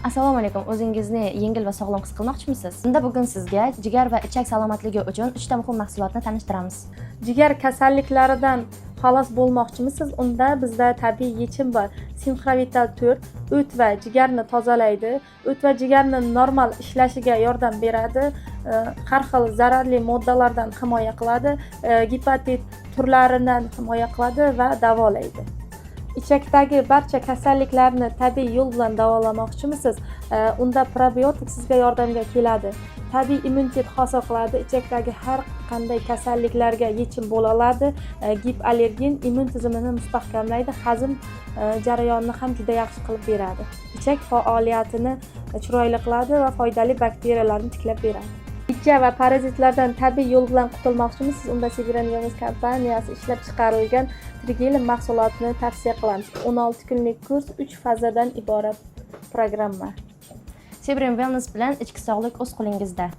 Assalomu alaykum. O'zingizni yengil va sog'lom his qilmoqchimisiz? Unda bugun sizga jigar va ichak salomatligi uchun 3 ta muhim mahsulotni tanishtiramiz. Jigar kasalliklaridan xalos bo'lmoqchimisiz? Unda bizda tabiiy yechim bor. Sinxavital 4 o't va jigarni tozalaydi. O't va jigarni normal ishlashiga yordam beradi. Har xil zararli moddalardan himoya qiladi. Gepatit turlaridan himoya qiladi va davolaydi. Ichakdagi barcha kasalliklarni tabiiy yo'l bilan davolamoqchimisiz? Unda probiotik sizga yordamga keladi. Tabiiy immunitet hosil qiladi. Ichakdagi har qanday kasalliklarga yechim bo'la oladi. Gipoallergen immun tizimini mustahkamlaydi, hazm jarayonini ham juda yaxshi qilib beradi. Ichak faoliyatini chiroyli qiladi va foydali bakteriyalarni tiklab beradi. Ija va parazitlardan tabiiy yo'l bilan qutulmoqchimisiz? Unda Severan Yo'miz kompaniyasi ishlab chiqarilgan Trigelin mahsulotini tavsiya qilamiz. 16 kunlik kurs 3 fazadan iborat programma. Severan Wellness bilan ichki sog'lik o'z qo'lingizda.